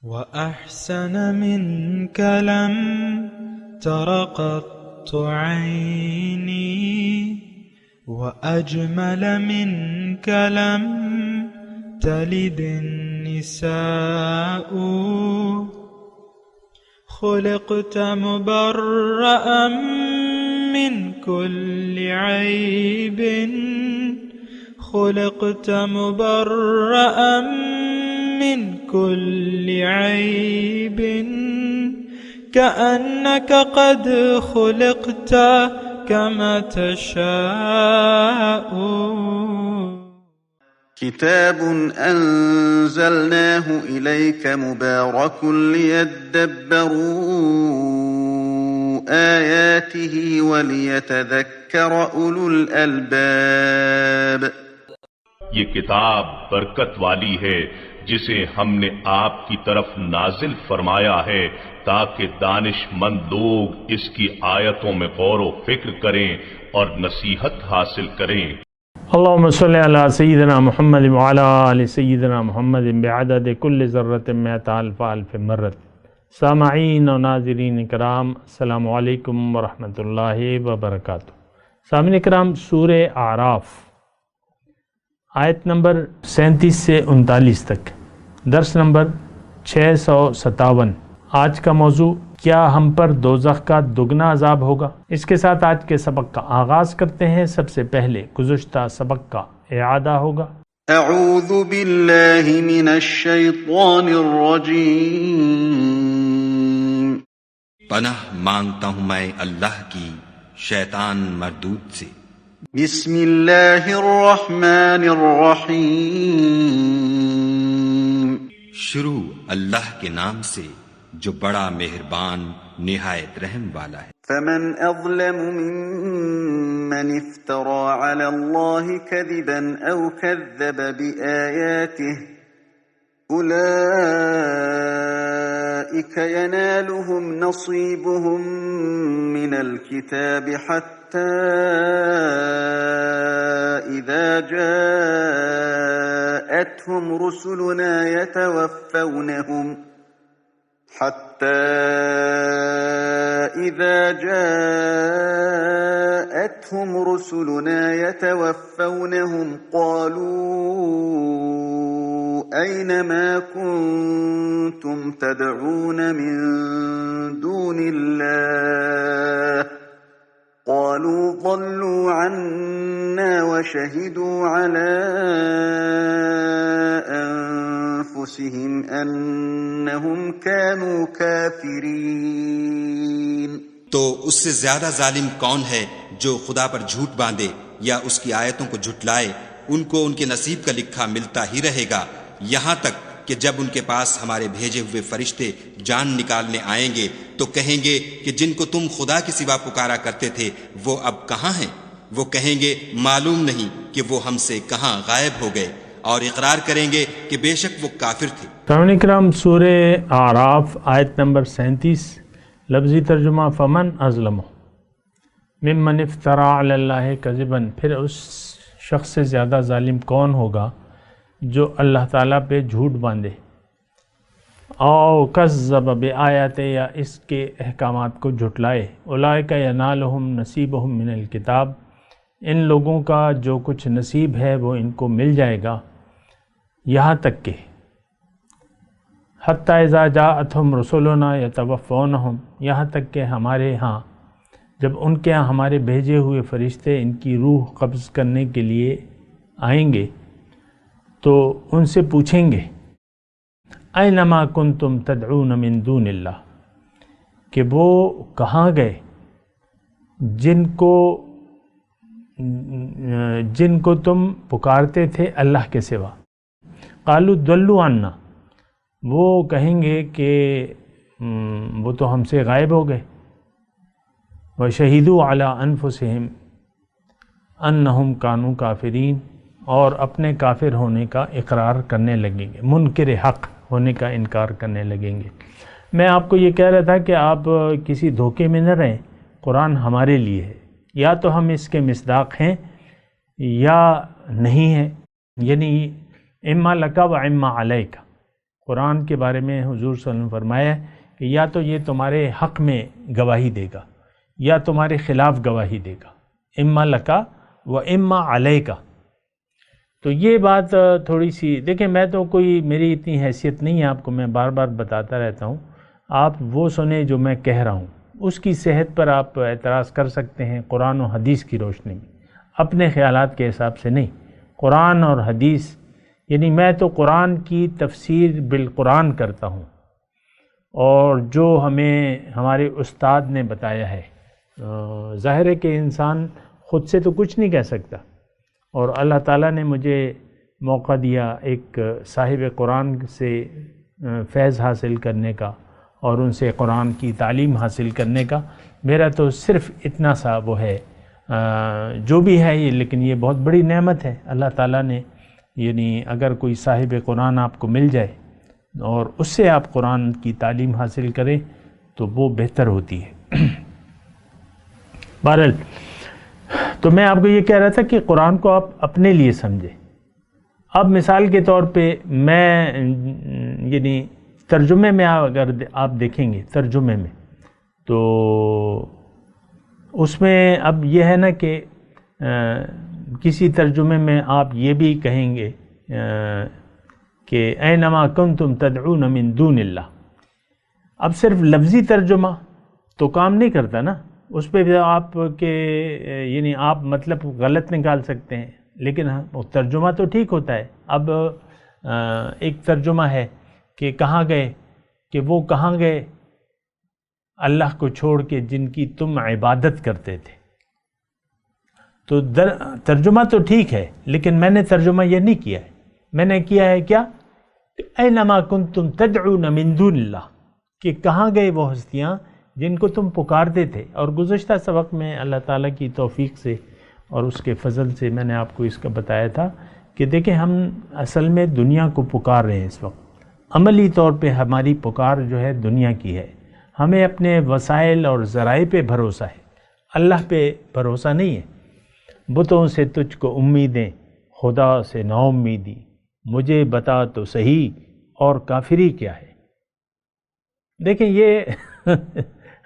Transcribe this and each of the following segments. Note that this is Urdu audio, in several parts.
وأحسن منك لم تر قط عيني وأجمل منك لم تلد النساء خلقت مبرأ من كل عيب خلقت مبرأ من كل عيب كأنك قد خلقت كما تشاء. كتاب أنزلناه إليك مبارك ليدبروا آياته وليتذكر أولو الألباب. یہ کتاب برکت والی ہے جسے ہم نے آپ کی طرف نازل فرمایا ہے تاکہ دانش مند لوگ اس کی آیتوں میں غور و فکر کریں اور نصیحت حاصل کریں. اللهم صل على سيدنا محمد وعلى آل سيدنا محمد بعدد كل ذرة مئة ألف ألف مرة. سامعین و ناظرین کرام، السلام علیکم ورحمۃ اللہ وبرکاتہ. سامعین کرام، سورہ اعراف آیت نمبر 37 سے 39 تک، درس نمبر 657. آج کا موضوع، کیا ہم پر دوزخ کا دگنا عذاب ہوگا؟ اس کے ساتھ آج کے سبق کا آغاز کرتے ہیں. سب سے پہلے گزشتہ سبق کا اعادہ ہوگا. اعوذ باللہ من الشیطان الرجیم. پناہ مانگتا ہوں میں اللہ کی شیطان مردود سے. بسم اللہ الرحمن الرحیم. شروع اللہ کے نام سے جو بڑا مہربان نہایت رحم والا ہے. فمن اظلم ممن افترى على الله كذبا او كذب بآياته اولئك ينالهم نصيبهم من الكتاب حتى اذا جاءتهم رسلنا يتوفونهم قالوا أين ما كنتم تدعون من دون الله قالوا ضلوا عنا وشهدوا على أنفسهم أنهم كانوا كافرين. تو اس سے زیادہ ظالم کون ہے جو خدا پر جھوٹ باندھے یا اس کی آیتوں کو جھٹلائے؟ ان کو ان کے نصیب کا لکھا ملتا ہی رہے گا یہاں تک کہ جب ان کے پاس ہمارے بھیجے ہوئے فرشتے جان نکالنے آئیں گے تو کہیں گے کہ جن کو تم خدا کے سوا پکارا کرتے تھے وہ اب کہاں ہیں؟ وہ کہیں گے معلوم نہیں کہ وہ ہم سے کہاں غائب ہو گئے، اور اقرار کریں گے کہ بے شک وہ کافر تھے. سامعین کرام، سورہ اعراف آیت نمبر 37. لفظی ترجمہ، فمن اظلم ممن افترى علی اللہ کذبا. پھر اس شخص سے زیادہ ظالم کون ہوگا جو اللہ تعالیٰ پہ جھوٹ باندھے، او کذب بآیات، یا اس کے احکامات کو جھٹلائے. اولئک ینالہم نصیبہم من الکتاب، ان لوگوں کا جو کچھ نصیب ہے وہ ان کو مل جائے گا، یہاں تک کہ حتی اذا جاءتہم رسولنا یتوفونہم، یہاں تک کہ ہمارے ہاں جب ان کے ہاں ہمارے بھیجے ہوئے فرشتے ان کی روح قبض کرنے کے لیے آئیں گے تو ان سے پوچھیں گے اینما کنتم تدعون من دون اللہ، کہ وہ کہاں گئے جن کو تم پکارتے تھے اللہ کے سوا. قالوا ضلوا عنا، وہ کہیں گے کہ وہ تو ہم سے غائب ہو گئے. وشہدوا علی انفسہم انہم کانوا کافرین، اور اپنے کافر ہونے کا اقرار کرنے لگیں گے، منکر حق ہونے کا انکار کرنے لگیں گے. میں آپ کو یہ کہہ رہا تھا کہ آپ کسی دھوکے میں نہ رہیں. قرآن ہمارے لیے ہے، یا تو ہم اس کے مصداق ہیں یا نہیں ہیں، یعنی اما لکا و اما علیکا. قرآن کے بارے میں حضور صلی اللہ علیہ وسلم فرمایا ہے کہ یا تو یہ تمہارے حق میں گواہی دے گا یا تمہارے خلاف گواہی دے گا، اما لکا و اما علیکا۔ تو یہ بات تھوڑی سی دیکھیں، میں تو کوئی میری اتنی حیثیت نہیں ہے، آپ کو میں بار بار بتاتا رہتا ہوں، آپ وہ سنیں جو میں کہہ رہا ہوں، اس کی صحت پر آپ اعتراض کر سکتے ہیں قرآن و حدیث کی روشنی میں، اپنے خیالات کے حساب سے نہیں۔ قرآن اور حدیث، یعنی میں تو قرآن کی تفسیر بالقرآن کرتا ہوں، اور جو ہمیں ہمارے استاد نے بتایا ہے، ظاہر ہے کہ انسان خود سے تو کچھ نہیں کہہ سکتا، اور اللہ تعالیٰ نے مجھے موقع دیا ایک صاحب قرآن سے فیض حاصل کرنے کا اور ان سے قرآن کی تعلیم حاصل کرنے کا۔ میرا تو صرف اتنا سا وہ ہے جو بھی ہے یہ، لیکن یہ بہت بڑی نعمت ہے اللہ تعالیٰ نے، یعنی اگر کوئی صاحب قرآن آپ کو مل جائے اور اس سے آپ قرآن کی تعلیم حاصل کریں تو وہ بہتر ہوتی ہے۔ بہرحال تو میں آپ کو یہ کہہ رہا تھا کہ قرآن کو آپ اپنے لیے سمجھیں۔ اب مثال کے طور پہ میں یعنی ترجمے میں اگر آپ دیکھیں گے ترجمے میں، تو اس میں اب یہ ہے نا کہ کسی ترجمے میں آپ یہ بھی کہیں گے کہ اینما کنتم تدعون من دون اللہ۔ اب صرف لفظی ترجمہ تو کام نہیں کرتا نا، اس پہ بھی آپ کے یعنی آپ مطلب غلط نکال سکتے ہیں، لیکن ترجمہ تو ٹھیک ہوتا ہے۔ اب ایک ترجمہ ہے کہ کہاں گئے، کہ وہ کہاں گئے اللہ کو چھوڑ کے جن کی تم عبادت کرتے تھے۔ تو ترجمہ تو ٹھیک ہے، لیکن میں نے ترجمہ یہ نہیں کیا ہے، میں نے کیا ہے کیا، اینما کنتم تدعون من دون اللہ، کہ کہاں گئے وہ ہستیاں جن کو تم پکارتے تھے۔ اور گزشتہ سبق میں اللہ تعالیٰ کی توفیق سے اور اس کے فضل سے میں نے آپ کو اس کا بتایا تھا کہ دیکھیں ہم اصل میں دنیا کو پکار رہے ہیں اس وقت، عملی طور پہ ہماری پکار جو ہے دنیا کی ہے، ہمیں اپنے وسائل اور ذرائع پہ بھروسہ ہے، اللہ پہ بھروسہ نہیں ہے۔ بتوں سے تجھ کو امیدیں، خدا سے نا امیدی، مجھے بتا تو صحیح اور کافری کیا ہے۔ دیکھیں یہ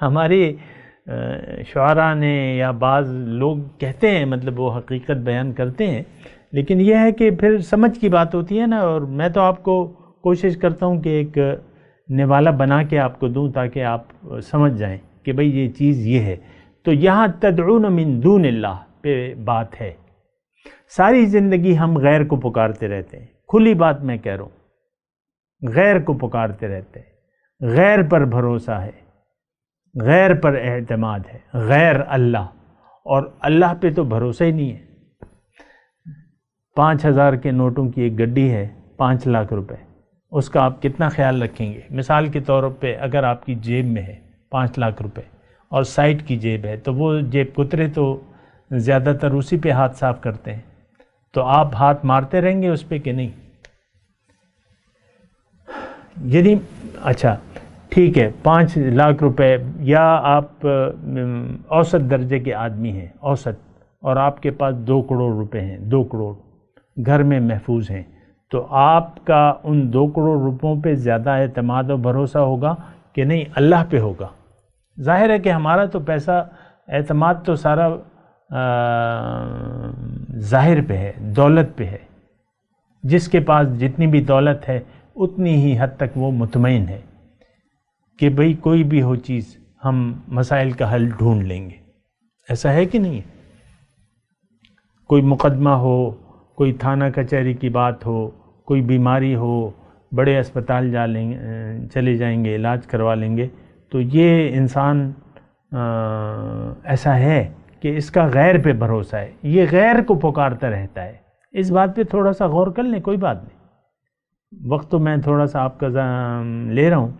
ہمارے شعراء نے یا بعض لوگ کہتے ہیں، مطلب وہ حقیقت بیان کرتے ہیں، لیکن یہ ہے کہ پھر سمجھ کی بات ہوتی ہے نا، اور میں تو آپ کو کوشش کرتا ہوں کہ ایک نوالا بنا کے آپ کو دوں تاکہ آپ سمجھ جائیں کہ بھئی یہ چیز یہ ہے۔ تو یہاں تدعون من دون اللہ پہ بات ہے۔ ساری زندگی ہم غیر کو پکارتے رہتے ہیں، کھلی بات میں کہہ رہا ہوں، غیر کو پکارتے رہتے ہیں، غیر پر بھروسہ ہے، غیر پر اعتماد ہے، غیر اللہ، اور اللہ پہ تو بھروسہ ہی نہیں ہے۔ 5,000 کے نوٹوں کی ایک گڈی ہے، 5 لاکھ روپے، اس کا آپ کتنا خیال رکھیں گے؟ مثال کے طور پہ اگر آپ کی جیب میں ہے 5 لاکھ روپے اور سائٹ کی جیب ہے، تو وہ جیب کترے تو زیادہ تر اسی پہ ہاتھ صاف کرتے ہیں، تو آپ ہاتھ مارتے رہیں گے اس پہ کہ نہیں؟ یعنی اچھا ٹھیک ہے 5 لاکھ روپے، یا آپ اوسط درجے کے آدمی ہیں اوسط، اور آپ کے پاس 2 کروڑ روپے ہیں، 2 کروڑ گھر میں محفوظ ہیں، تو آپ کا ان 2 کروڑ روپوں پہ زیادہ اعتماد و بھروسہ ہوگا کہ نہیں اللہ پہ ہوگا؟ ظاہر ہے کہ ہمارا تو پیسہ اعتماد تو سارا ظاہر پہ ہے، دولت پہ ہے، جس کے پاس جتنی بھی دولت ہے اتنی ہی حد تک وہ مطمئن ہے کہ بھئی کوئی بھی ہو چیز ہم مسائل کا حل ڈھونڈ لیں گے۔ ایسا ہے کہ نہیں؟ کوئی مقدمہ ہو، کوئی تھانہ کچہری کی بات ہو، کوئی بیماری ہو، بڑے اسپتال چلے جائیں گے، علاج کروا لیں گے، تو یہ انسان ایسا ہے کہ اس کا غیر پہ بھروسہ ہے، یہ غیر کو پکارتا رہتا ہے۔ اس بات پہ تھوڑا سا غور کر لیں، کوئی بات نہیں، وقت تو میں تھوڑا سا آپ کا لے رہا ہوں،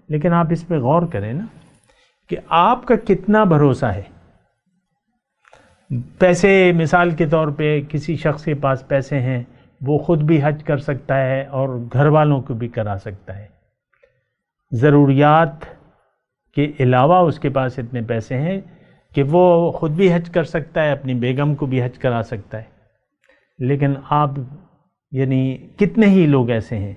لیکن آپ اس پہ غور کریں نا کہ آپ کا کتنا بھروسہ ہے۔ پیسے مثال کے طور پہ کسی شخص کے پاس پیسے ہیں، وہ خود بھی حج کر سکتا ہے اور گھر والوں کو بھی کرا سکتا ہے، ضروریات کے علاوہ اس کے پاس اتنے پیسے ہیں کہ وہ خود بھی حج کر سکتا ہے، اپنی بیگم کو بھی حج کرا سکتا ہے۔ لیکن آپ یعنی کتنے ہی لوگ ایسے ہیں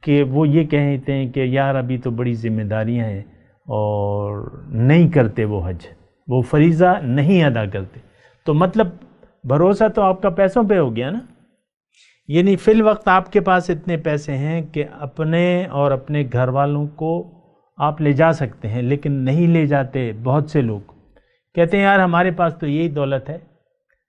کہ وہ یہ کہتے ہیں کہ یار ابھی تو بڑی ذمہ داریاں ہیں اور نہیں کرتے وہ حج، وہ فریضہ نہیں ادا کرتے. تو مطلب بھروسہ تو آپ کا پیسوں پہ ہو گیا نا. یعنی فی الوقت آپ کے پاس اتنے پیسے ہیں کہ اپنے اور اپنے گھر والوں کو آپ لے جا سکتے ہیں، لیکن نہیں لے جاتے. بہت سے لوگ کہتے ہیں یار ہمارے پاس تو یہی دولت ہے،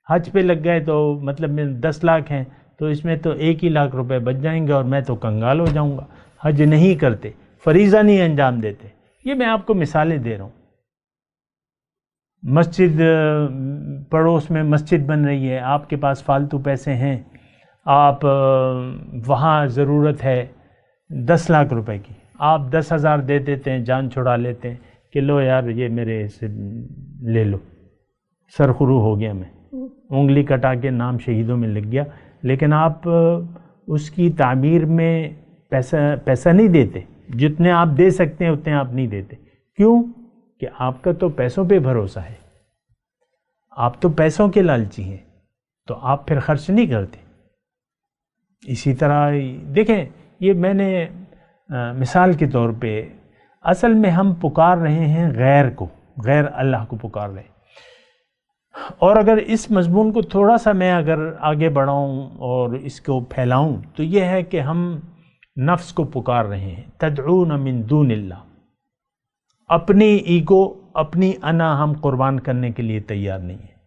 حج پہ لگ گئے تو مطلب 10 لاکھ ہیں تو اس میں تو 1 ہی لاکھ روپے بچ جائیں گے اور میں تو کنگال ہو جاؤں گا. حج نہیں کرتے، فریضہ نہیں انجام دیتے. یہ میں آپ کو مثالیں دے رہا ہوں. مسجد پڑوس میں مسجد بن رہی ہے، آپ کے پاس فالتو پیسے ہیں، آپ وہاں ضرورت ہے 10 لاکھ روپے کی، آپ 10,000 دے دیتے ہیں، جان چھڑا لیتے ہیں کہ لو یار یہ میرے سے لے لو. سرخرو ہو گیا، میں انگلی کٹا کے نام شہیدوں میں لگ گیا. لیکن آپ اس کی تعمیر میں پیسہ نہیں دیتے. جتنے آپ دے سکتے ہیں اتنے آپ نہیں دیتے. کیوں؟ کہ آپ کا تو پیسوں پہ بھروسہ ہے، آپ تو پیسوں کے لالچی ہیں، تو آپ پھر خرچ نہیں کرتے. اسی طرح دیکھیں، یہ میں نے مثال کے طور پہ، اصل میں ہم پکار رہے ہیں غیر کو، غیر اللہ کو پکار رہے ہیں. اور اگر اس مضمون کو تھوڑا سا میں اگر آگے بڑھاؤں اور اس کو پھیلاؤں تو یہ ہے کہ ہم نفس کو پکار رہے ہیں. تدعون من دون اللہ. اپنی ایگو، اپنی انا ہم قربان کرنے کے لیے تیار نہیں ہیں.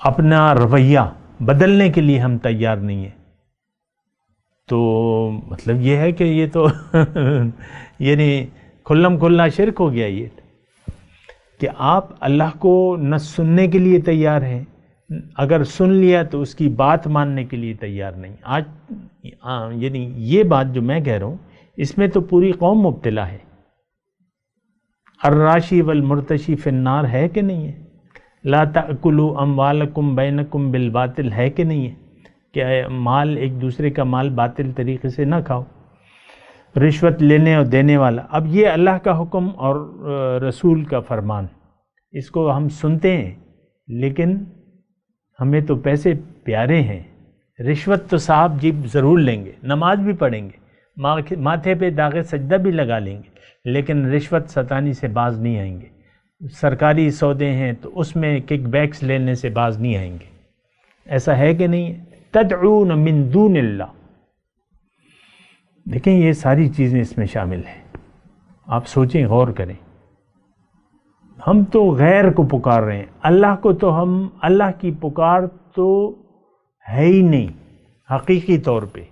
اپنا رویہ بدلنے کے لیے ہم تیار نہیں ہیں. تو مطلب یہ ہے کہ یہ تو یعنی کھلم کھلا شرک ہو گیا یہ، کہ آپ اللہ کو نہ سننے کے لیے تیار ہیں، اگر سن لیا تو اس کی بات ماننے کے لیے تیار نہیں. آج یعنی یہ بات جو میں کہہ رہا ہوں اس میں تو پوری قوم مبتلا ہے. الراشی والمرتشی فی النار ہے کہ نہیں ہے؟ لا تأکلوا اموالکم بینکم بالباطل ہے کہ نہیں ہے؟ کہ مال، ایک دوسرے کا مال باطل طریقے سے نہ کھاؤ. رشوت لینے اور دینے والا. اب یہ اللہ کا حکم اور رسول کا فرمان، اس کو ہم سنتے ہیں لیکن ہمیں تو پیسے پیارے ہیں. رشوت تو صاحب جی ضرور لیں گے، نماز بھی پڑھیں گے، ماتھے پہ داغ سجدہ بھی لگا لیں گے، لیکن رشوت ستانی سے باز نہیں آئیں گے. سرکاری سودے ہیں تو اس میں کک بیکس لینے سے باز نہیں آئیں گے. ایسا ہے کہ نہیں ہے؟ تدعون من دون اللہ. دیکھیں یہ ساری چیزیں اس میں شامل ہیں. آپ سوچیں، غور کریں. ہم تو غیر کو پکار رہے ہیں، اللہ کو تو ہم، اللہ کی پکار تو ہے ہی نہیں حقیقی طور پہ.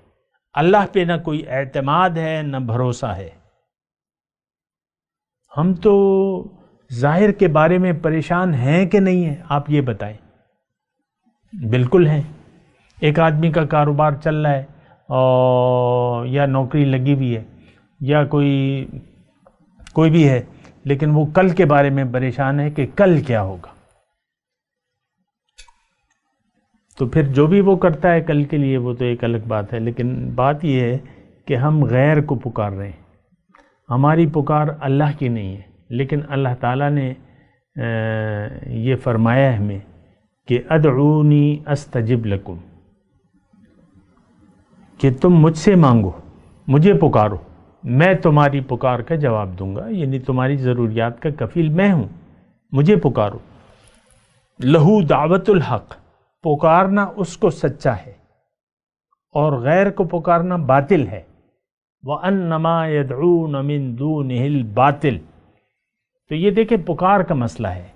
اللہ پہ نہ کوئی اعتماد ہے نہ بھروسہ ہے. ہم تو ظاہر کے بارے میں پریشان ہیں کہ نہیں ہیں؟ آپ یہ بتائیں. بالکل ہیں. ایک آدمی کا کاروبار چل رہا ہے اور یا نوکری لگی ہوئی ہے یا کوئی بھی ہے، لیکن وہ کل کے بارے میں پریشان ہے کہ کل کیا ہوگا. تو پھر جو بھی وہ کرتا ہے کل کے لیے وہ تو ایک الگ بات ہے. لیکن بات یہ ہے کہ ہم غیر کو پکار رہے ہیں. ہماری پکار اللہ کی نہیں ہے. لیکن اللہ تعالیٰ نے یہ فرمایا ہے ہمیں کہ ادعونی استجب لکم، کہ تم مجھ سے مانگو، مجھے پکارو، میں تمہاری پکار کا جواب دوں گا. یعنی تمہاری ضروریات کا کفیل میں ہوں، مجھے پکارو. لہو دعوت الحق، پکارنا اس کو سچا ہے اور غیر کو پکارنا باطل ہے. وَأَنَّمَا يَدْعُونَ مِن دُونِهِ الْبَاطِلِ. تو یہ دیکھیں پکار کا مسئلہ ہے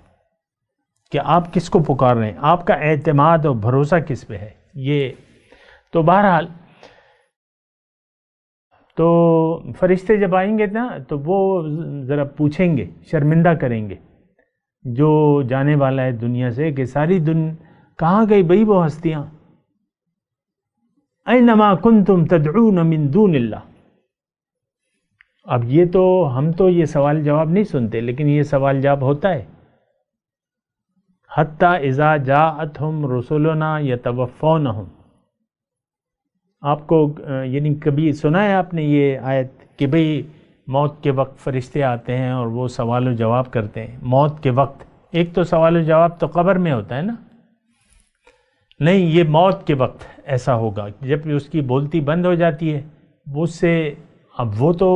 کہ آپ کس کو پکار رہے ہیں، آپ کا اعتماد اور بھروسہ کس پہ ہے. یہ تو بہرحال تو فرشتے جب آئیں گے نا تو وہ ذرا پوچھیں گے، شرمندہ کریں گے جو جانے والا ہے دنیا سے کہ ساری کہاں گئی بھئی وہ ہستیاں؟ اینما کنتم تدعون من دون اللہ. اب یہ تو ہم تو یہ سوال جواب نہیں سنتے، لیکن یہ سوال جواب ہوتا ہے. حتی اذا جاءتہم رسولنا یتوفونہم. آپ کو یعنی کبھی سنا ہے آپ نے یہ آیت کہ بھئی موت کے وقت فرشتے آتے ہیں اور وہ سوال و جواب کرتے ہیں موت کے وقت. ایک تو سوال و جواب تو قبر میں ہوتا ہے نا، نہیں، یہ موت کے وقت ایسا ہوگا جب اس کی بولتی بند ہو جاتی ہے، اس سے اب وہ تو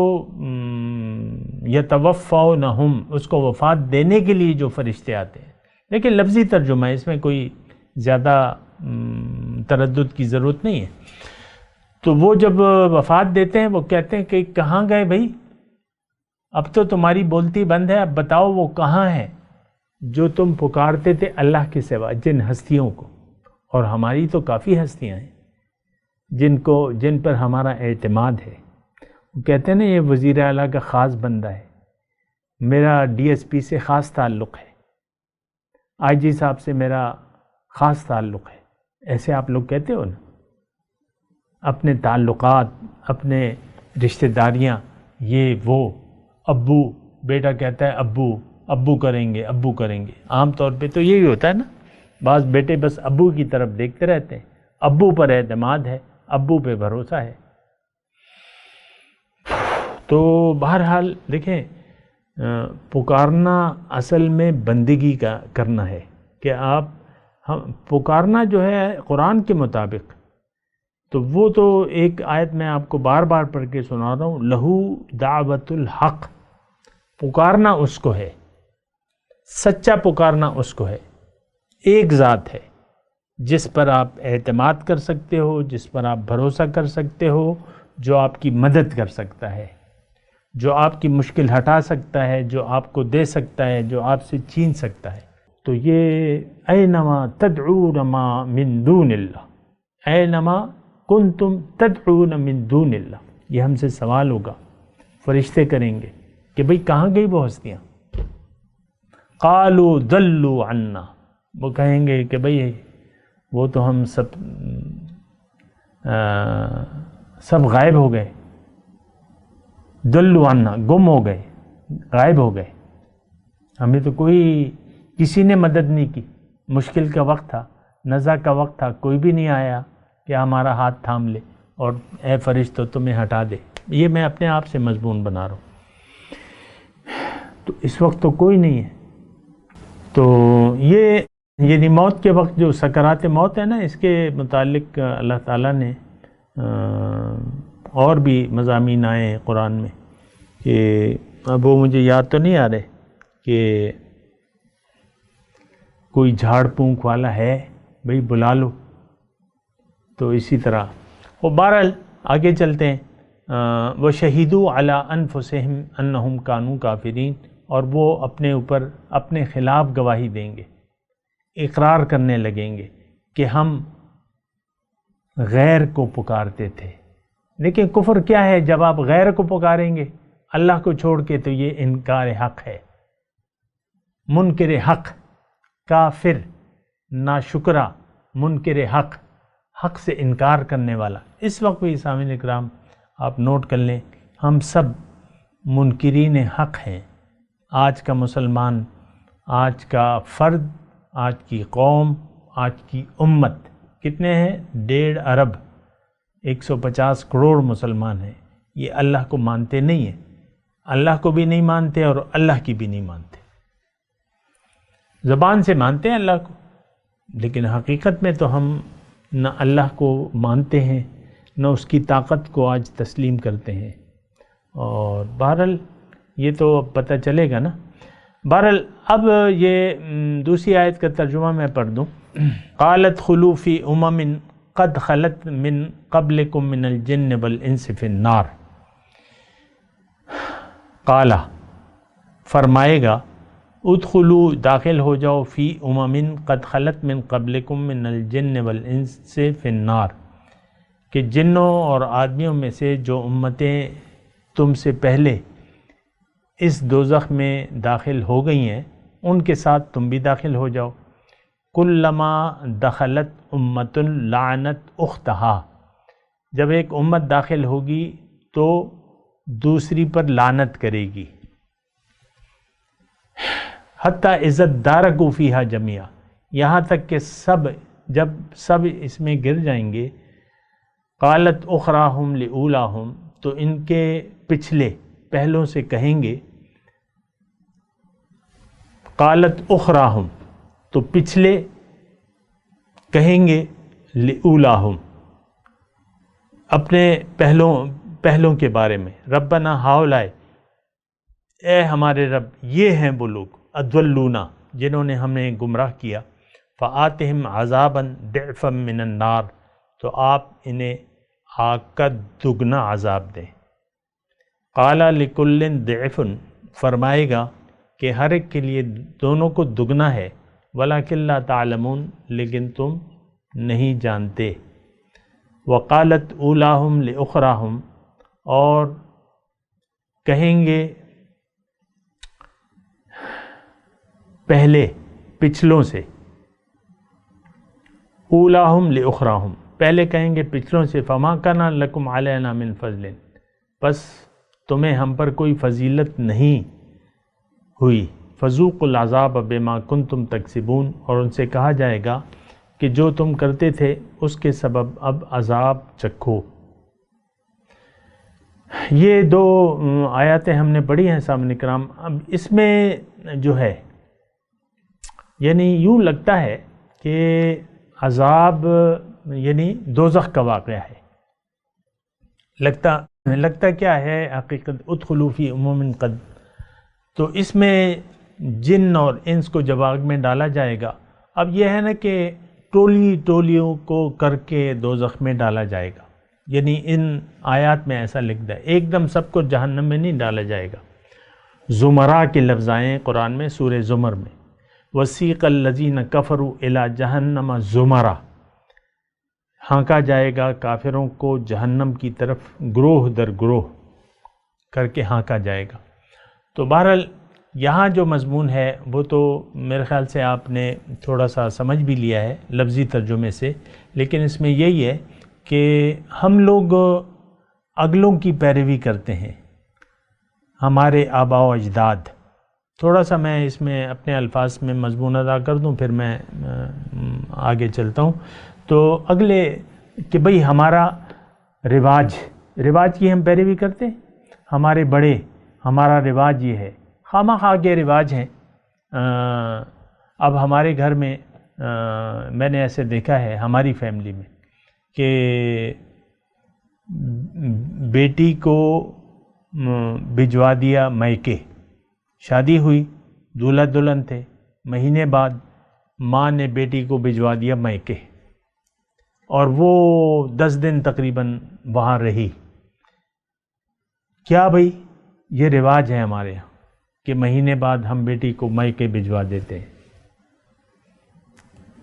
یتوفونہم، اس کو وفات دینے کے لیے جو فرشتے آتے ہیں، لیکن لفظی ترجمہ ہے، اس میں کوئی زیادہ تردد کی ضرورت نہیں ہے۔ تو وہ جب وفات دیتے ہیں وہ کہتے ہیں کہ کہاں گئے بھائی، اب تو تمہاری بولتی بند ہے، اب بتاؤ وہ کہاں ہے جو تم پکارتے تھے اللہ کے سوا، جن ہستیوں کو، اور ہماری تو کافی ہستیاں ہیں جن پر ہمارا اعتماد ہے۔ وہ کہتے ہیں نا، یہ وزیر اعلیٰ کا خاص بندہ ہے، میرا ڈی ایس پی سے خاص تعلق ہے، آئی جی صاحب سے میرا خاص تعلق ہے، ایسے آپ لوگ کہتے ہو نا، اپنے تعلقات، اپنے رشتہ داریاں، یہ وہ، ابو، بیٹا کہتا ہے ابو کریں گے، ابو کریں گے، عام طور پہ تو یہی ہوتا ہے نا، بعض بیٹے بس ابو کی طرف دیکھتے رہتے ہیں، ابو پر اعتماد ہے، ابو پہ بھروسہ ہے۔ تو بہرحال دیکھیں، پکارنا اصل میں بندگی کا کرنا ہے، کہ آپ پکارنا جو ہے قرآن کے مطابق، تو وہ تو ایک آیت میں آپ کو بار بار پڑھ کے سنا رہا ہوں، لہو دعوت الحق، پکارنا اس کو ہے، سچا پکارنا اس کو ہے، ایک ذات ہے جس پر آپ اعتماد کر سکتے ہو، جس پر آپ بھروسہ کر سکتے ہو، جو آپ کی مدد کر سکتا ہے، جو آپ کی مشکل ہٹا سکتا ہے، جو آپ کو دے سکتا ہے، جو آپ سے چھین سکتا ہے۔ تو یہ اینما تدعون ما من دون اللہ، اینما کنتم تدعون من دون اللہ، یہ ہم سے سوال ہوگا، فرشتے کریں گے کہ بھئی کہاں گئی وہ ہستیاں؟ قالوا ضلوا عنا، وہ کہیں گے کہ بھئی وہ تو ہم سب غائب ہو گئے، ضلوا عنا، گم ہو گئے، غائب ہو گئے، ہمیں تو کسی نے مدد نہیں کی، مشکل کا وقت تھا، نزع کا وقت تھا، کوئی بھی نہیں آیا کہ ہمارا ہاتھ تھام لے اور اے فرشتوں تمہیں ہٹا دے۔ یہ میں اپنے آپ سے مضمون بنا رہا ہوں، تو اس وقت تو کوئی نہیں ہے۔ تو یہ یعنی موت کے وقت جو سکرات موت ہے نا، اس کے متعلق اللہ تعالیٰ نے اور بھی مضامین آئے ہیں قرآن میں، کہ اب وہ مجھے یاد تو نہیں آ رہے، کہ کوئی جھاڑ پونک والا ہے بھئی بلا لو، تو اسی طرح وہ بہرحال آگے چلتے ہیں۔ وَشَهِدُوا عَلَىٰ أَنفُسِهِمْ أَنَّهُمْ كَانُوا كَافِرِينَ، اور وہ اپنے اوپر اپنے خلاف گواہی دیں گے، اقرار کرنے لگیں گے کہ ہم غیر کو پکارتے تھے۔ لیکن کفر کیا ہے؟ جب آپ غیر کو پکاریں گے اللہ کو چھوڑ کے، تو یہ انکار حق ہے، منکر حق، کافر، ناشکرہ، منکر حق، حق سے انکار کرنے والا۔ اس وقت بھی سامعین اکرام آپ نوٹ کر لیں، ہم سب منکرین حق ہیں۔ آج کا مسلمان، آج کا فرد، آج کی قوم، آج کی امت کتنے ہیں؟ 1.5 ارب، 150 کروڑ مسلمان ہیں۔ یہ اللہ کو مانتے نہیں ہیں، اللہ کو بھی نہیں مانتے اور اللہ کی بھی نہیں مانتے۔ زبان سے مانتے ہیں اللہ کو، لیکن حقیقت میں تو ہم نہ اللہ کو مانتے ہیں، نہ اس کی طاقت کو آج تسلیم کرتے ہیں۔ اور بہرحال یہ تو پتہ چلے گا نا۔ بہرحال اب یہ دوسری آیت کا ترجمہ میں پڑھ دوں۔ قالت خلو فی امم قد خلت من قبلکم من الجن والانس فی النار، قالا فرمائے گا، ادخلو داخل ہو جاؤ، فی امم قد خلت من قبلکم من الجن والانس فی النار، کہ جنوں اور آدمیوں میں سے جو امتیں تم سے پہلے اس دوزخ میں داخل ہو گئی ہیں ان کے ساتھ تم بھی داخل ہو جاؤ۔ کلما دخلت امت لعنت اختہا، جب ایک امت داخل ہوگی تو دوسری پر لعنت کرے گی۔ حتیٰ عزت دارکو فیہا جميعا، یہاں تک کہ جب سب اس میں گر جائیں گے، قالت اخراہم لأولاہم، تو ان کے پہلوں سے کہیں گے، قالت اخراہم، تو پچھلے کہیں گے لِأُولَاهُمْ اپنے پہلوں کے بارے میں، ربنا ہاؤلائے، اے ہمارے رب یہ ہیں وہ لوگ اضلونا جنہوں نے ہمیں گمراہ کیا، فآتہم عذابا ضعفا من النار تو آپ انہیں آگ کا دگنا عذاب دیں۔ قال لکل ضعف فرمائے گا کہ ہر ایک کے لیے دونوں کو دگنا ہے، ولکن لا تعلمون لیکن تم نہیں جانتے۔ وقالت اولاہم لاخراہم اور کہیں گے پہلے پچھلوں سے، اولاہم لاخراہم پہلے کہیں گے پچھلوں سے، فما کان لکم علینا من فضل بس تمہیں ہم پر کوئی فضیلت نہیں ہوئی، فذوقوا العذاب بما کنتم تکسبون اور ان سے کہا جائے گا کہ جو تم کرتے تھے اس کے سبب اب عذاب چکھو۔ یہ دو آیاتیں ہم نے پڑھی ہیں سامعین کرام۔ اب اس میں جو ہے یعنی یوں لگتا ہے کہ عذاب یعنی دوزخ کا واقعہ ہے، لگتا کیا ہے حقیقت ادخلوا فی امم قد، تو اس میں جن اور انس کو جب آگ میں ڈالا جائے گا، اب یہ ہے نا کہ ٹولیوں کو کر کے دوزخ میں ڈالا جائے گا، یعنی ان آیات میں ایسا لکھتا ہے ایک دم سب کو جہنم میں نہیں ڈالا جائے گا۔ زمرہ کے لفظ آئے ہیں قرآن میں سورہ زمر میں، وسیق الذین کفروا الی جہنم زمرہ، ہانکا جائے گا کافروں کو جہنم کی طرف گروہ در گروہ کر کے ہانکا جائے گا۔ تو بہرحال یہاں جو مضمون ہے وہ تو میرے خیال سے آپ نے تھوڑا سا سمجھ بھی لیا ہے لفظی ترجمے سے، لیکن اس میں یہی ہے کہ ہم لوگ اگلوں کی پیروی کرتے ہیں، ہمارے آباء و اجداد۔ تھوڑا سا میں اس میں اپنے الفاظ میں مضمون ادا کر دوں پھر میں آگے چلتا ہوں۔ تو اگلے کہ بھئی ہمارا رواج کی ہم پیروی کرتے ہیں، ہمارے بڑے، ہمارا رواج یہ ہے، خواہ خواہ کے رواج ہیں۔ اب ہمارے گھر میں میں نے ایسے دیکھا ہے ہماری فیملی میں کہ بیٹی کو بھجوا دیا میکے، شادی ہوئی، دولہا دلہن تھے، مہینے بعد ماں نے بیٹی کو بھجوا دیا میکے، اور وہ 10 دن تقریباً وہاں رہی۔ کیا بھئی یہ رواج ہے ہمارے یہاں کہ مہینے بعد ہم بیٹی کو میکے بھجوا دیتے ہیں۔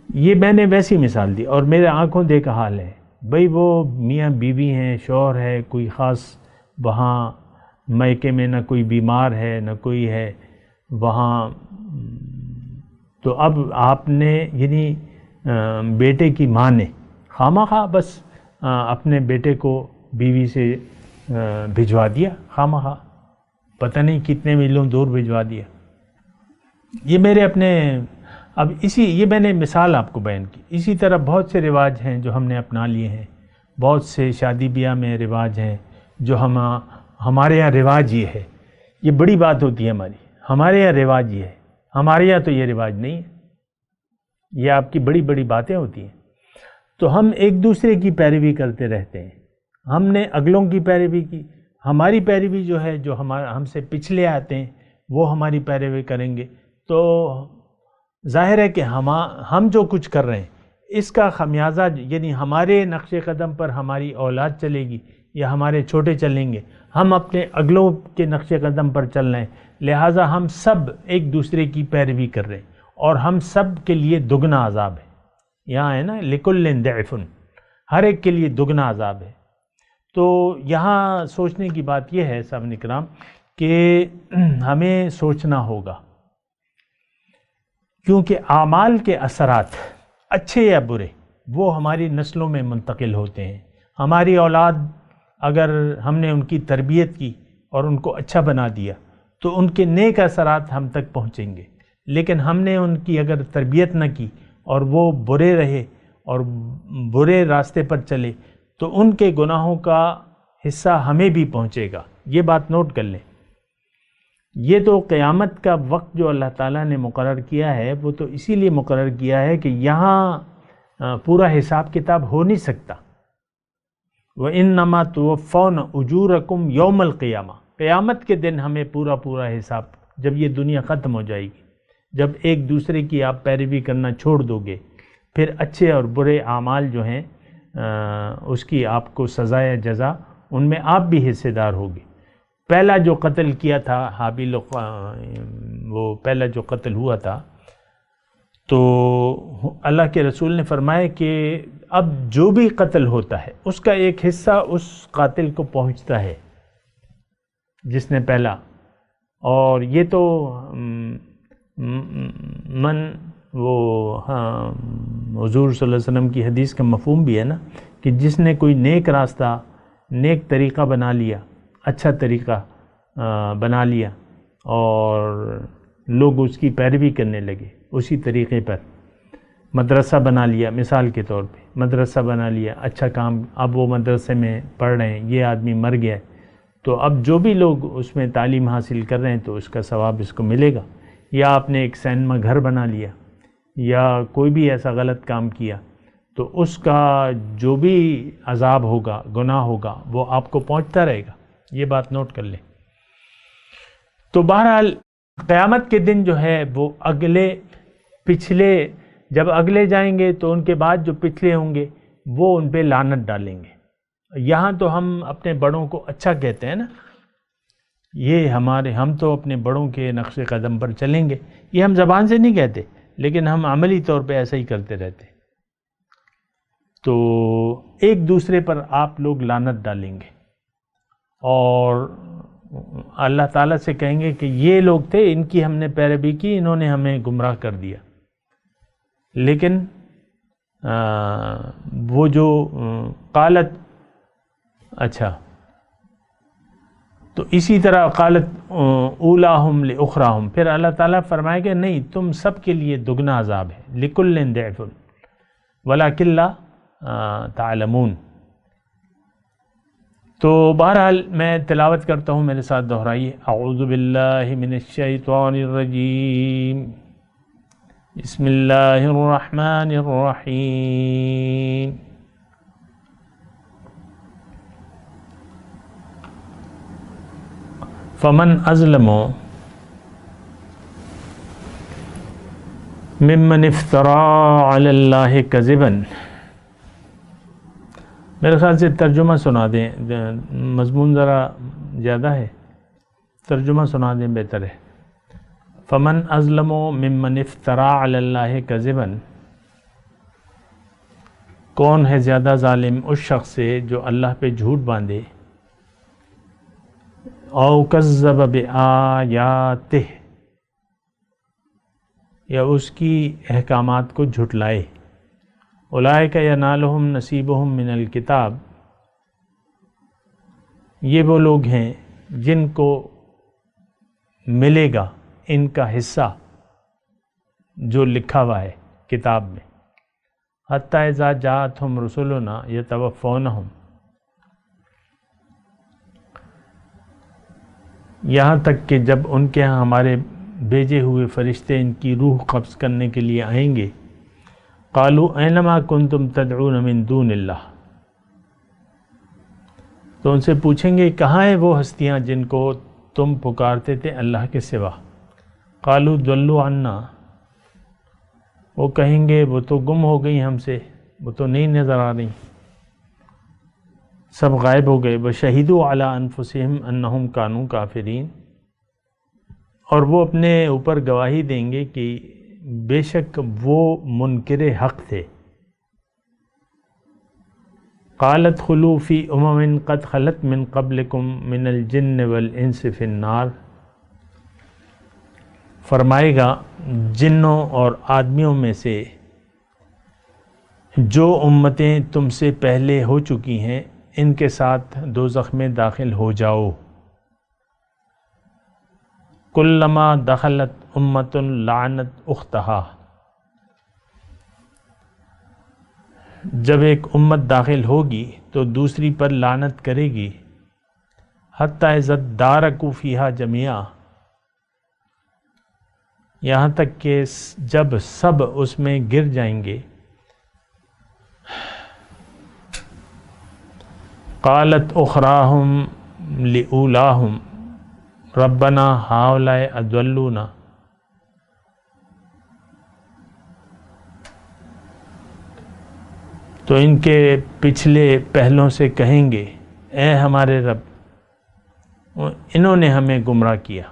یہ میں نے ویسی مثال دی اور میرے آنکھوں دیکھا حال ہے، بھئی وہ میاں بیوی ہیں، شوہر ہے، کوئی خاص وہاں میکے میں نہ کوئی بیمار ہے نہ کوئی ہے وہاں، تو اب آپ نے یعنی بیٹے کی ماں نے خواہ بس اپنے بیٹے کو بیوی سے بھجوا دیا، خواہ پتہ نہیں کتنے میلوں دور بھجوا دیا۔ یہ میرے اپنے اب یہ میں نے مثال آپ کو بیان کی۔ اسی طرح بہت سے رواج ہیں جو ہم نے اپنا لیے ہیں، بہت سے شادی بیاہ میں رواج ہیں جو ہمارے یہاں رواج یہ ہے، یہ بڑی بات ہوتی ہے ہمارے یہاں رواج یہ ہے، ہمارے یہاں تو یہ رواج نہیں ہے، یہ آپ کی بڑی بڑی باتیں ہوتی ہیں۔ تو ہم ایک دوسرے کی پیروی کرتے رہتے ہیں، ہم نے اگلوں کی پیروی کی، ہماری پیروی جو ہے جو ہم سے پچھلے آتے ہیں وہ ہماری پیروی کریں گے، تو ظاہر ہے کہ ہم جو کچھ کر رہے ہیں اس کا خمیازہ یعنی ہمارے نقش قدم پر ہماری اولاد چلے گی یا ہمارے چھوٹے چلیں گے، ہم اپنے اگلوں کے نقش قدم پر چل رہے ہیں، لہٰذا ہم سب ایک دوسرے کی پیروی کر رہے ہیں اور ہم سب کے لیے دگنا عذاب ہے۔ یہاں ہے نا لکل ضعف، ہر ایک کے لیے دگنا عذاب ہے۔ تو یہاں سوچنے کی بات یہ ہے سامعین کرام کہ ہمیں سوچنا ہوگا، کیونکہ اعمال کے اثرات اچھے یا برے وہ ہماری نسلوں میں منتقل ہوتے ہیں۔ ہماری اولاد اگر ہم نے ان کی تربیت کی اور ان کو اچھا بنا دیا تو ان کے نیک اثرات ہم تک پہنچیں گے، لیکن ہم نے ان کی اگر تربیت نہ کی اور وہ برے رہے اور برے راستے پر چلے تو ان کے گناہوں کا حصہ ہمیں بھی پہنچے گا۔ یہ بات نوٹ کر لیں۔ یہ تو قیامت کا وقت جو اللہ تعالیٰ نے مقرر کیا ہے وہ تو اسی لیے مقرر کیا ہے کہ یہاں پورا حساب کتاب ہو نہیں سکتا۔ وَإِنَّمَا تُوَفَّوْنَ أُجُورَكُمْ يَوْمَ الْقِيَامَةِ، قیامت کے دن ہمیں پورا حساب، جب یہ دنیا ختم ہو جائے گی، جب ایک دوسرے کی آپ پیروی کرنا چھوڑ دو گے، پھر اچھے اور برے اعمال جو ہیں اس کی آپ کو سزا یا جزا، ان میں آپ بھی حصے دار ہوگے۔ پہلا جو قتل کیا تھا حابیل، وہ پہلا جو قتل ہوا تھا، تو اللہ کے رسول نے فرمایا کہ اب جو بھی قتل ہوتا ہے اس کا ایک حصہ اس قاتل کو پہنچتا ہے جس نے پہلا، اور یہ تو حضور صلی اللہ علیہ وسلم کی حدیث کا مفہوم بھی ہے نا، کہ جس نے کوئی نیک راستہ، نیک طریقہ بنا لیا، اچھا طریقہ بنا لیا اور لوگ اس کی پیروی کرنے لگے اسی طریقے پر، مدرسہ بنا لیا، مثال کے طور پہ مدرسہ بنا لیا، اچھا کام، اب وہ مدرسے میں پڑھ رہے ہیں، یہ آدمی مر گیا ہے، تو اب جو بھی لوگ اس میں تعلیم حاصل کر رہے ہیں تو اس کا ثواب اس کو ملے گا۔ یا آپ نے ایک سینما گھر بنا لیا یا کوئی بھی ایسا غلط کام کیا تو اس کا جو بھی عذاب ہوگا، گناہ ہوگا، وہ آپ کو پہنچتا رہے گا، یہ بات نوٹ کر لیں۔ تو بہرحال قیامت کے دن جو ہے وہ پچھلے جب اگلے جائیں گے تو ان کے بعد جو پچھلے ہوں گے وہ ان پہ لعنت ڈالیں گے۔ یہاں تو ہم اپنے بڑوں کو اچھا کہتے ہیں نا، یہ ہم تو اپنے بڑوں کے نقش قدم پر چلیں گے، یہ ہم زبان سے نہیں کہتے لیکن ہم عملی طور پہ ایسا ہی کرتے رہتے۔ تو ایک دوسرے پر آپ لوگ لعنت ڈالیں گے اور اللہ تعالیٰ سے کہیں گے کہ یہ لوگ تھے، ان کی ہم نے پیروی کی، انہوں نے ہمیں گمراہ کر دیا۔ لیکن وہ جو قالت، اچھا تو اسی طرح قالت اولاہم لاخراہم، پھر اللہ تعالیٰ فرمائے کہ نہیں، تم سب کے لیے دگنا عذاب ہے، لکل ضعف ولکن لا تعلمون۔ تو بہرحال میں تلاوت کرتا ہوں، میرے ساتھ دہرائیے۔ اعوذ باللہ من الشیطان الرجیم، بسم اللہ الرحمن الرحیم۔ فمن اظلم ممن افترى علی اللہ کذبا، میرے خیال سے ترجمہ سنا دیں، مضمون ذرا زیادہ ہے، ترجمہ سنا دیں بہتر ہے۔ فمن اظلم ممن افترى علی اللہ کذبا، کون ہے زیادہ ظالم اس شخص سے جو اللہ پہ جھوٹ باندھے، او کذب بآیاتہ، یا اس کی احکامات کو جھٹلائے۔ اولئک ینالہم نصیبہم من الکتاب، یہ وہ لوگ ہیں جن کو ملے گا ان کا حصہ جو لکھا ہوا ہے کتاب میں۔ حتی اذا جاءتہم رسلنا یتوفونہم، یہاں تک کہ جب ان کے ہاں ہمارے بھیجے ہوئے فرشتے ان کی روح قبض کرنے کے لیے آئیں گے، قالوا اینما کنتم تدعون من دون اللہ، تو ان سے پوچھیں گے کہاں ہیں وہ ہستیاں جن کو تم پکارتے تھے اللہ کے سوا۔ قالوا ضلوا عنا، وہ کہیں گے وہ تو گم ہو گئی ہم سے، وہ تو نہیں نظر آ رہی، سب غائب ہو گئے۔ وشہدوا علی انفسہم انہم کانوا کافرین، اور وہ اپنے اوپر گواہی دیں گے کہ بے شک وہ منکر حق تھے۔ قالت خلو فی امم قد خلت من قبلکم من الجن والانس فی النار، فرمائے گا جنوں اور آدمیوں میں سے جو امتیں تم سے پہلے ہو چکی ہیں ان کے ساتھ دوزخ میں داخل ہو جاؤ۔ کلما دخلت امت لعنت اختہا، جب ایک امت داخل ہوگی تو دوسری پر لعنت کرے گی۔ حتی اذا ادارکوا فیہا جمیعا، یہاں تک کہ جب سب اس میں گر جائیں گے۔ قالت اخراہم لأولاہم ربنا ہؤلاء اضلونا، تو ان کے پچھلے پہلوں سے کہیں گے اے ہمارے رب انہوں نے ہمیں گمراہ کیا،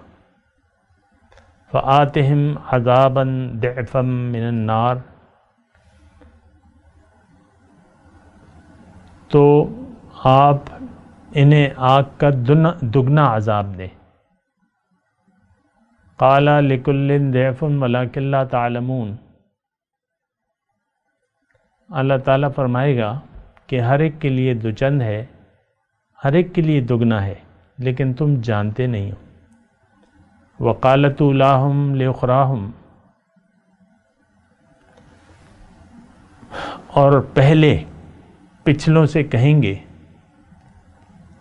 فآتہم عذابا ضعفا من النار، تو آپ انہیں آگ کا دگنا عذاب دیں۔ قال لکل ضعف ولکن لا تعلمون، اللہ تعالیٰ فرمائے گا کہ ہر ایک کے لیے دوچند ہے، ہر ایک کے لیے دگنا ہے، لیکن تم جانتے نہیں ہو۔ وقالت اولاہم لاخراہم، اور پہلے پچھلوں سے کہیں گے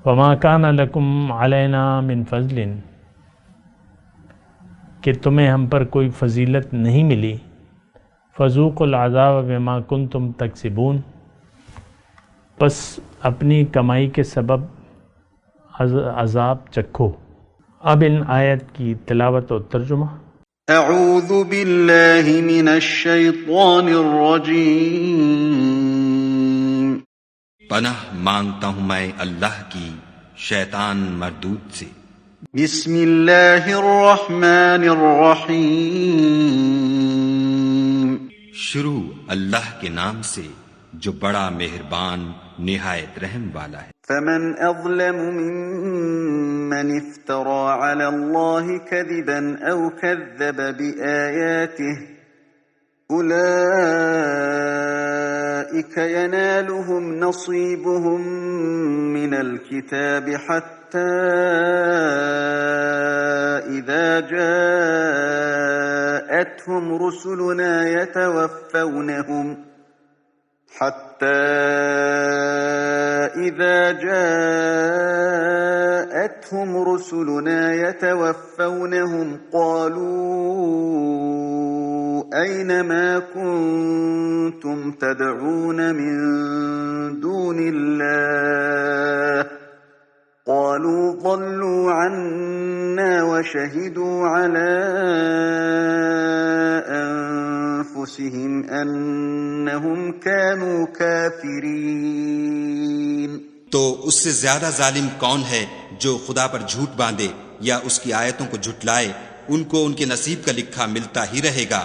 وما کان لکم علینا من فضل، کہ تمہیں ہم پر کوئی فضیلت نہیں ملی، فذوقوا العذاب بما کنتم تکسبون، پس اپنی کمائی کے سبب عذاب چکھو۔ اب ان آیت کی تلاوت و ترجمہ۔ اعوذ باللہ من الشیطان الرجیم، پناہ مانگتا ہوں میں اللہ کی شیطان مردود سے۔ بسم اللہ الرحمن الرحیم، شروع اللہ کے نام سے جو بڑا مہربان نہایت رحم والا ہے۔ فمن اظلم ممن افترى على الله كذبا او كذب بآياته اولئك ينالهم نصيبهم من الكتاب حتى اذا جاءتهم رسلنا يتوفونهم قالوا أين ما كنتم تدعون من دون الله قالوا ضلوا عنا وشهدوا على أنفسهم أنهم كانوا كافرين۔ تو اس سے زیادہ ظالم کون ہے جو خدا پر جھوٹ باندھے یا اس کی آیتوں کو جھٹلائے؟ ان کو ان کے نصیب کا لکھا ملتا ہی رہے گا،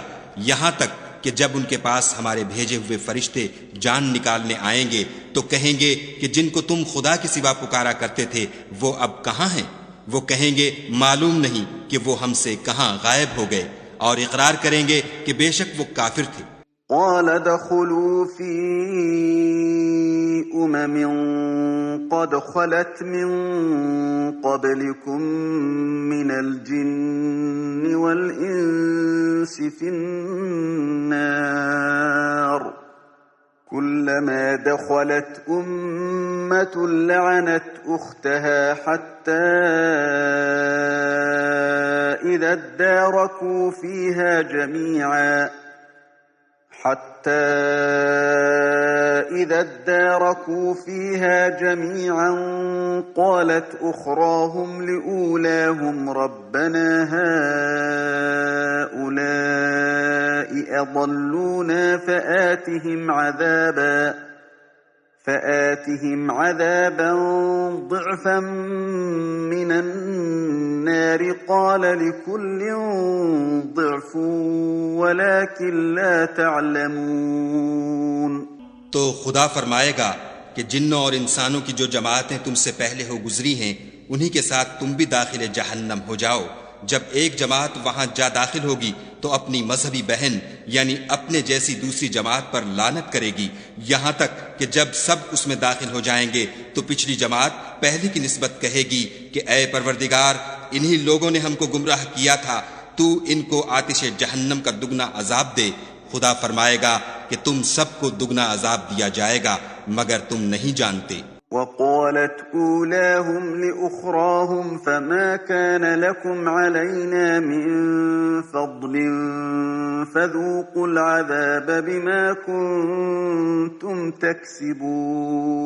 یہاں تک کہ جب ان کے پاس ہمارے بھیجے ہوئے فرشتے جان نکالنے آئیں گے تو کہیں گے کہ جن کو تم خدا کے سوا پکارا کرتے تھے وہ اب کہاں ہیں؟ وہ کہیں گے معلوم نہیں کہ وہ ہم سے کہاں غائب ہو گئے، اور اقرار کریں گے کہ بے شک وہ کافر تھے۔ قال ادخلوا في قد خلت من قبلكم من الجن والإنس في النار كلما دخلت أمة لعنت أختها حتى إذا اداركوا فيها جميعا قالت أخراهم لأولاهم ربنا هؤلاء أضلونا فآتهم عذابا ضعفا من النار قال لكل ضعف ولكن لا تعلمون۔ تو خدا فرمائے گا کہ جنوں اور انسانوں کی جو جماعتیں تم سے پہلے ہو گزری ہیں انہی کے ساتھ تم بھی داخل جہنم ہو جاؤ۔ جب ایک جماعت وہاں جا داخل ہوگی تو اپنی مذہبی بہن یعنی اپنے جیسی دوسری جماعت پر لعنت کرے گی، یہاں تک کہ جب سب اس میں داخل ہو جائیں گے تو پچھلی جماعت پہلی کی نسبت کہے گی کہ اے پروردگار انہی لوگوں نے ہم کو گمراہ کیا تھا، تو ان کو آتش جہنم کا دگنا عذاب دے۔ خدا فرمائے گا کہ تم سب کو دگنا عذاب دیا جائے گا مگر تم نہیں جانتے۔ وقالت أولاهم لأخراهم فما كان لكم علينا من فضل فذوقوا العذاب بما كنتم تكسبون.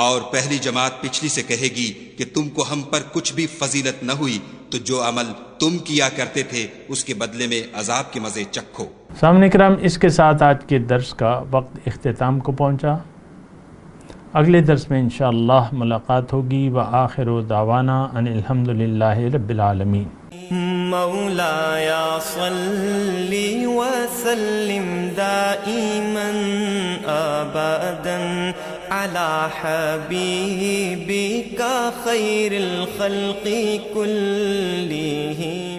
اور پہلی جماعت پچھلی سے کہے گی کہ تم کو ہم پر کچھ بھی فضیلت نہ ہوئی تو جو عمل تم کیا کرتے تھے اس کے بدلے میں عذاب کے مزے چکھو. سامعین کرام، اس کے ساتھ آج کے درس کا وقت اختتام کو پہنچا. اگلے درس میں انشاءاللہ ملاقات ہوگی. وآخر دعوانا ان الحمدللہ رب العالمین. مولایا صلی وسلم دائما ابدا على حبیبک خیر الخلق كلهم.